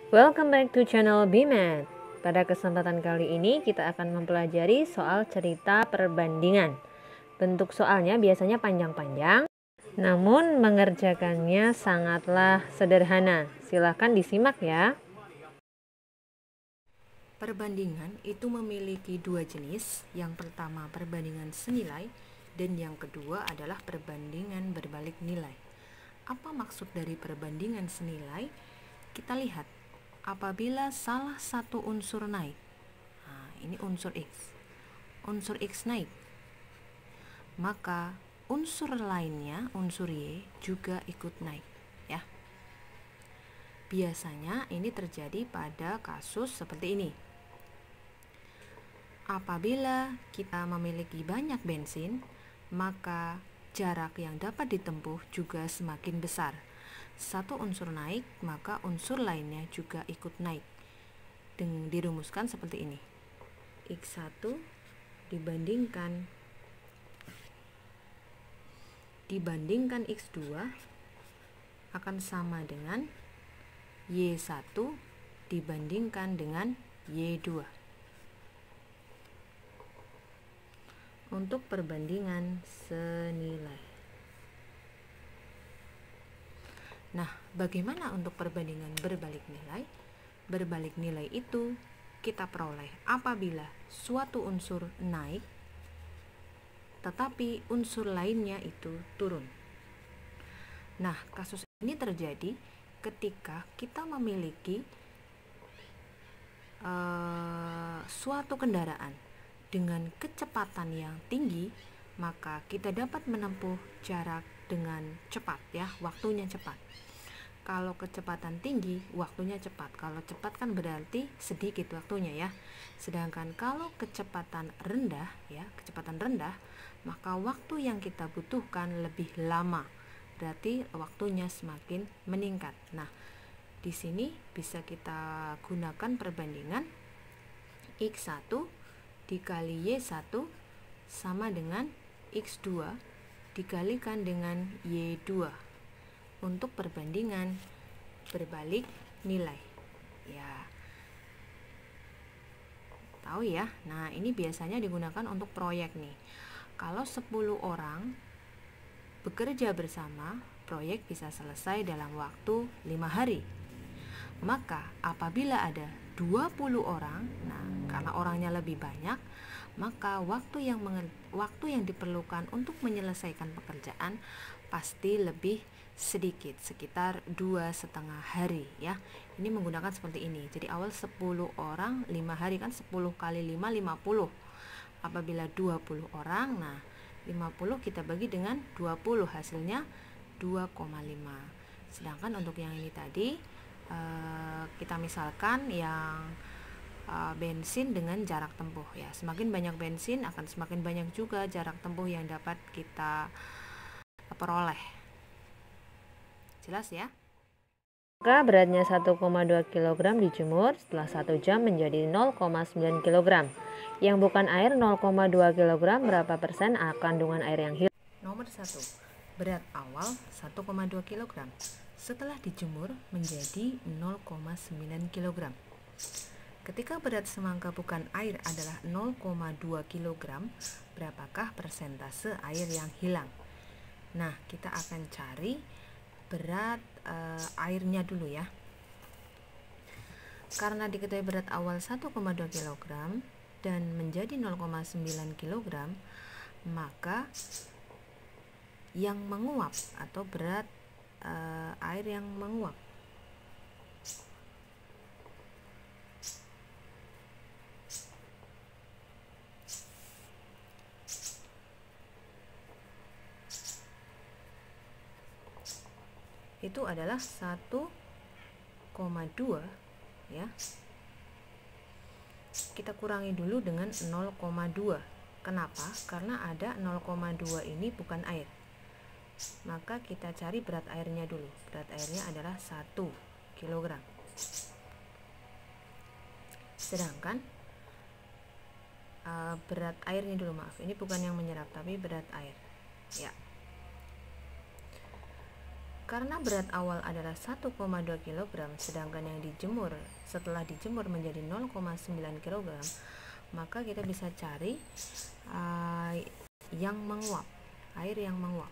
Welcome back to channel BMath. Pada kesempatan kali ini kita akan mempelajari soal cerita perbandingan. Bentuk soalnya biasanya panjang-panjang, namun mengerjakannya sangatlah sederhana. Silahkan disimak ya. Perbandingan itu memiliki dua jenis. Yang pertama perbandingan senilai dan yang kedua adalah perbandingan berbalik nilai. Apa maksud dari perbandingan senilai? Kita lihat. Apabila salah satu unsur naik, nah, ini unsur X naik, maka unsur lainnya, unsur Y juga ikut naik, ya. Biasanya ini terjadi pada kasus seperti ini. Apabila kita memiliki banyak bensin, maka jarak yang dapat ditempuh juga semakin besar. Satu unsur naik, maka unsur lainnya juga ikut naik. Dirumuskan seperti ini. X1 dibandingkan X2 akan sama dengan Y1 dibandingkan dengan Y2. Untuk perbandingan senilai. Nah, bagaimana untuk perbandingan berbalik nilai? Berbalik nilai itu kita peroleh apabila suatu unsur naik, tetapi unsur lainnya itu turun. Nah, kasus ini terjadi ketika kita memiliki suatu kendaraan dengan kecepatan yang tinggi, maka kita dapat menempuh jarak dengan cepat, ya, waktunya cepat. Kalau kecepatan tinggi, waktunya cepat. Kalau cepat kan berarti sedikit waktunya, ya. Sedangkan kalau kecepatan rendah, maka waktu yang kita butuhkan lebih lama. Berarti waktunya semakin meningkat. Nah, di sini bisa kita gunakan perbandingan X1 dikali Y1 sama dengan X2 dikalikan dengan Y2 untuk perbandingan berbalik nilai, ya. Tahu ya. Nah, ini biasanya digunakan untuk proyek nih. Kalau 10 orang bekerja bersama, proyek bisa selesai dalam waktu 5 hari. Maka apabila ada 20 orang, nah karena orangnya lebih banyak, maka waktu yang diperlukan untuk menyelesaikan pekerjaan pasti lebih sedikit, sekitar 2,5 hari, ya. Ini menggunakan seperti ini. Jadi awal 10 orang 5 hari, kan 10 kali 5 50. Apabila 20 orang, nah 50 kita bagi dengan 20, hasilnya 2,5. Sedangkan untuk yang ini tadi kita misalkan yang bensin dengan jarak tempuh, ya. Semakin banyak bensin akan semakin banyak juga jarak tempuh yang dapat kita peroleh. Jelas ya? Maka beratnya 1,2 kg dijemur setelah 1 jam menjadi 0,9 kg. Yang bukan air 0,2 kg, berapa persen kandungan air yang hilang? Nomor 1. Berat awal 1,2 kg. Setelah dijemur menjadi 0,9 kg. Ketika berat semangka bukan air adalah 0,2 kg, berapakah persentase air yang hilang? Nah, kita akan cari berat airnya dulu, ya. Karena diketahui berat awal 1,2 kg dan menjadi 0,9 kg, maka yang menguap atau berat air yang menguap itu adalah 1,2, ya. Kita kurangi dulu dengan 0,2. Kenapa? Karena ada 0,2 ini bukan air. Maka kita cari berat airnya dulu. Berat airnya adalah 1 kg. Sedangkan berat airnya dulu, maaf. Ini bukan yang menyerap tapi berat air, ya. Karena berat awal adalah 1,2 kg, sedangkan yang dijemur setelah dijemur menjadi 0,9 kg, maka kita bisa cari yang menguap, air yang menguap.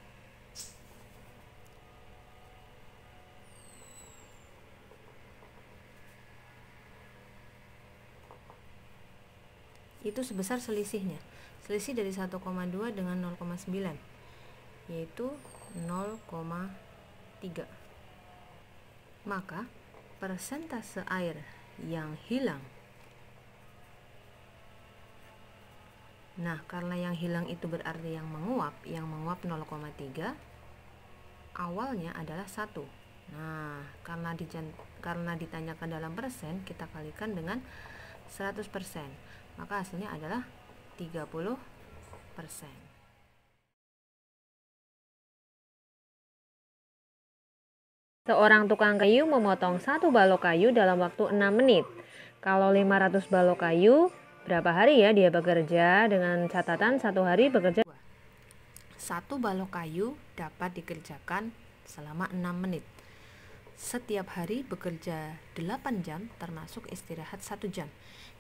Itu sebesar selisihnya. Selisih dari 1,2 dengan 0,9 yaitu 0,3. Maka persentase air yang hilang, nah karena yang hilang itu berarti yang menguap 0,3, awalnya adalah 1. Nah, karena ditanyakan dalam persen, kita kalikan dengan 100%, maka hasilnya adalah 30%. Seorang tukang kayu memotong 1 balok kayu dalam waktu 6 menit. Kalau 500 balok kayu, berapa hari ya dia bekerja? Dengan catatan 1 hari bekerja. 1 balok kayu dapat dikerjakan selama 6 menit. Setiap hari bekerja 8 jam termasuk istirahat 1 jam.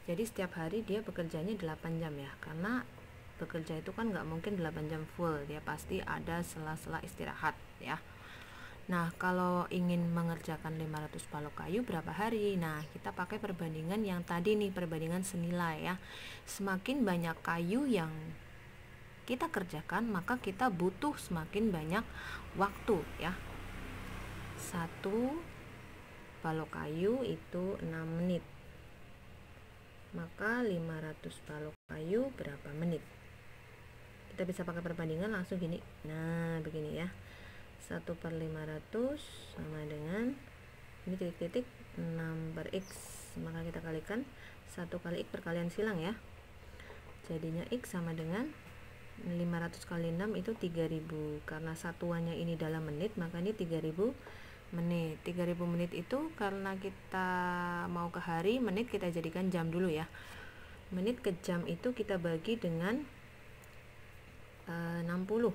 Jadi setiap hari dia bekerjanya 8 jam ya. Karena bekerja itu kan nggak mungkin 8 jam full. Dia pasti ada sela-sela istirahat ya. Nah, kalau ingin mengerjakan 500 balok kayu berapa hari? Nah, kita pakai perbandingan yang tadi nih, perbandingan senilai ya. Semakin banyak kayu yang kita kerjakan, maka kita butuh semakin banyak waktu ya. 1 balok kayu itu 6 menit. Maka 500 balok kayu berapa menit? Kita bisa pakai perbandingan langsung gini. Nah, begini ya. 1/500 sama dengan ini titik-titik 6/x, maka kita kalikan 1 kali x perkalian silang ya, jadinya x sama dengan 500 kali 6 itu 3000. Karena satuannya ini dalam menit, maka ini 3000 menit. 3000 menit itu karena kita mau ke hari, menit kita jadikan jam dulu ya. Menit ke jam itu kita bagi dengan 60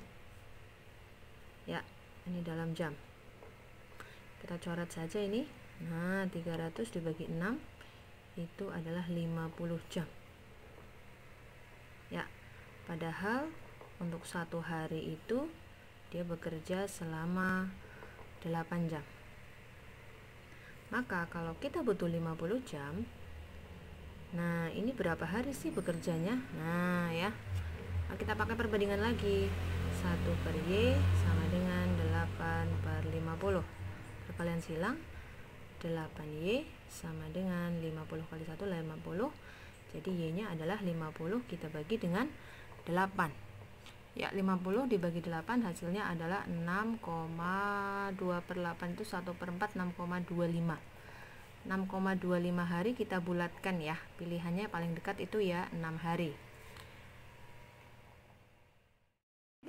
ya. Ini dalam jam, kita coret saja ini. Nah, 300 dibagi 6 itu adalah 50 jam ya. Padahal untuk 1 hari itu dia bekerja selama 8 jam. Maka kalau kita butuh 50 jam, nah ini berapa hari sih bekerjanya? Nah ya, nah, kita pakai perbandingan lagi. 1/y sama dengan 8/50. Perkalian silang, 8y sama dengan 50 kali 1 50. Jadi y nya adalah 50, kita bagi dengan 8 ya. 50 dibagi 8 hasilnya adalah 6,2/8 itu 1/4, 6,25. 6,25 hari kita bulatkan ya. Pilihannya paling dekat itu ya 6 hari.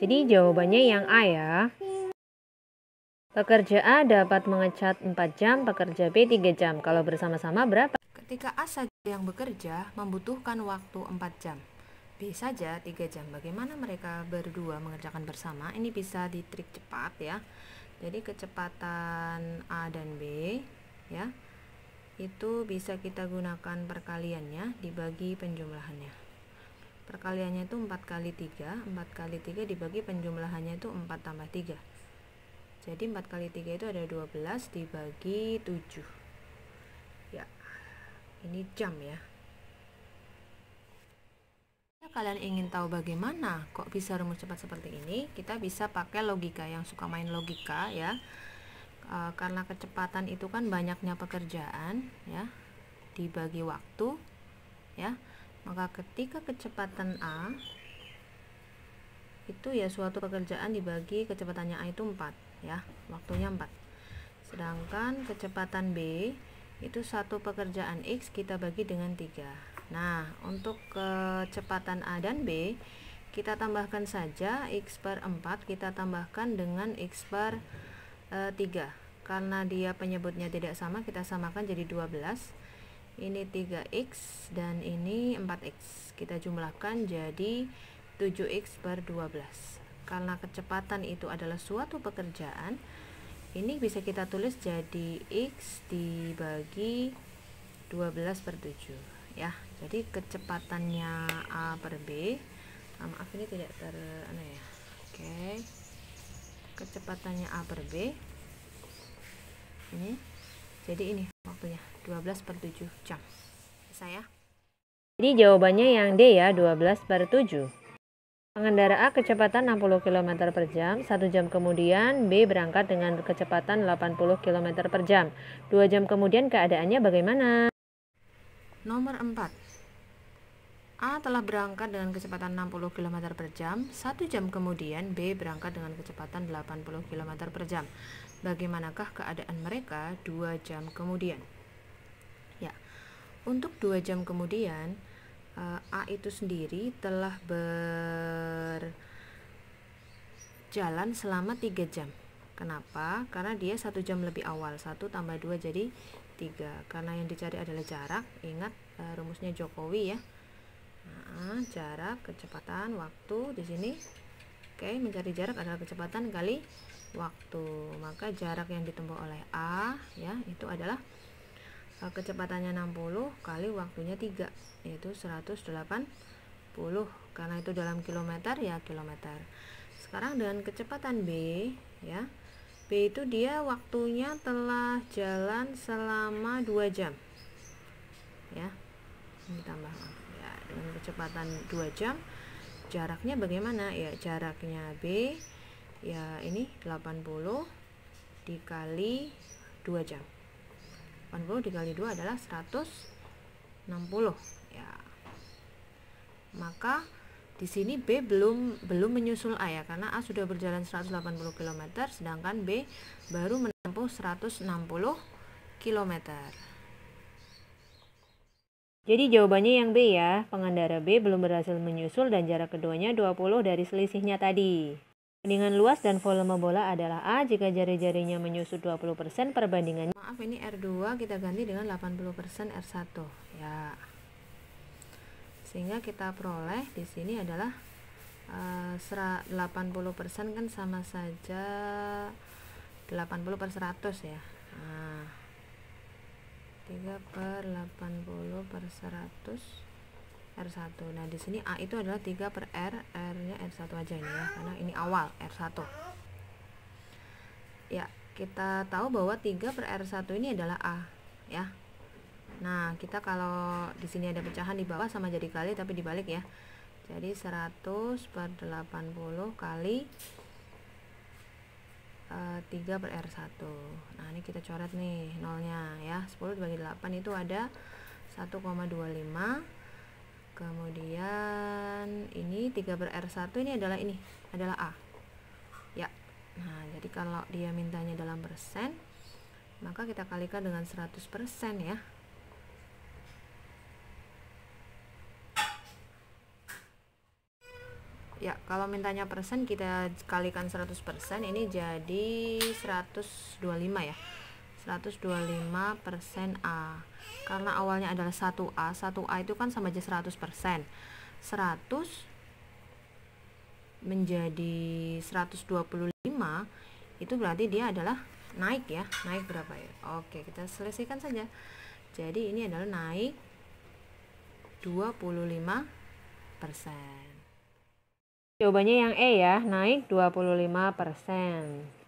Jadi jawabannya yang A ya. Pekerja A dapat mengecat 4 jam, pekerja B 3 jam. Kalau bersama-sama berapa? Ketika A saja yang bekerja membutuhkan waktu 4 jam. B saja 3 jam. Bagaimana mereka berdua mengerjakan bersama? Ini bisa ditrik cepat ya. Jadi kecepatan A dan B ya, itu bisa kita gunakan perkaliannya dibagi penjumlahannya. Perkaliannya itu 4 kali 3. 4 kali 3 dibagi penjumlahannya itu 4 tambah 3. Jadi 4 kali 3 itu ada 12 dibagi 7 ya. Ini jam ya. Kalian ingin tahu bagaimana kok bisa rumus cepat seperti ini? Kita bisa pakai logika, yang suka main logika ya. Karena kecepatan itu kan banyaknya pekerjaan ya, dibagi waktu ya. Maka ketika kecepatan A itu ya suatu pekerjaan dibagi kecepatannya A itu 4 ya, waktunya 4. Sedangkan kecepatan B itu satu pekerjaan X kita bagi dengan 3. Nah, untuk kecepatan A dan B kita tambahkan saja X/4, kita tambahkan dengan X/3. Karena dia penyebutnya tidak sama, kita samakan jadi 12. Ini 3x dan ini 4x. Kita jumlahkan jadi 7x/12. Karena kecepatan itu adalah suatu pekerjaan, Ini bisa kita tulis jadi X dibagi 12/7 ya. Jadi kecepatannya A per B, maaf ini tidak ya. Oke. Kecepatannya A per B ini, jadi ini waktunya 12/7 jam. Bisa ya? Jadi jawabannya yang D ya, 12/7. Pengendara A kecepatan 60 km per jam, 1 jam kemudian B berangkat dengan kecepatan 80 km per jam. 2 jam kemudian keadaannya bagaimana? Nomor 4. A telah berangkat dengan kecepatan 60 km per jam, 1 jam kemudian B berangkat dengan kecepatan 80 km per jam. Bagaimanakah keadaan mereka 2 jam kemudian? Ya, untuk 2 jam kemudian, A itu sendiri telah berjalan selama 3 jam. Kenapa? Karena dia 1 jam lebih awal. 1 tambah 2 jadi 3. Karena yang dicari adalah jarak. Ingat rumusnya Jokowi ya. Nah, jarak, kecepatan, waktu di sini. Oke, mencari jarak adalah kecepatan kali waktu. Maka jarak yang ditempuh oleh A ya, itu adalah kecepatannya 60 kali waktunya 3, yaitu 180. Karena itu dalam kilometer ya kilometer. Sekarang dengan kecepatan B ya, B itu dia waktunya telah jalan selama 2 jam ya, ini tambah ya, dengan kecepatan 2 jam, jaraknya bagaimana ya? Jaraknya B ya ini 80 dikali 2 jam. 80 dikali 2 adalah 160 ya. Maka di sini B belum menyusul A ya, karena A sudah berjalan 180 km sedangkan B baru menempuh 160 km. Jadi jawabannya yang B ya, pengendara B belum berhasil menyusul dan jarak keduanya 20 dari selisihnya tadi. Perbandingan luas dan volume bola adalah A jika jari-jarinya menyusut 20%, perbandingannya. Maaf, ini R2 kita ganti dengan 80% R1 ya. Sehingga kita peroleh di sini adalah 80% kan sama saja 80/100 ya. Nah, 3/80/100 R1. Nah, di sini A itu adalah 3/R, R-nya R1 aja ini ya, karena ini awal R1. Ya, kita tahu bahwa 3/R1 ini adalah A ya. Nah, kita kalau di sini ada pecahan di bawah sama jadi kali tapi dibalik ya. Jadi 100/80 kali 3/R1. Nah, ini kita coret nih nolnya ya. 10 dibagi 8 itu ada 1,25. Kemudian ini 3/R1 ini adalah A ya. Nah, jadi kalau dia mintanya dalam persen, maka kita kalikan dengan 100% ya. Ya, kalau mintanya persen kita kalikan 100%, ini jadi 125 ya. 125% A. Karena awalnya adalah 1A, 1A itu kan sama aja 100%. 100 menjadi 125 itu berarti dia adalah naik ya. Naik berapa ya? Oke, kita selesaikan saja. Jadi ini adalah naik 25%. Jawabannya yang E ya, naik 25%.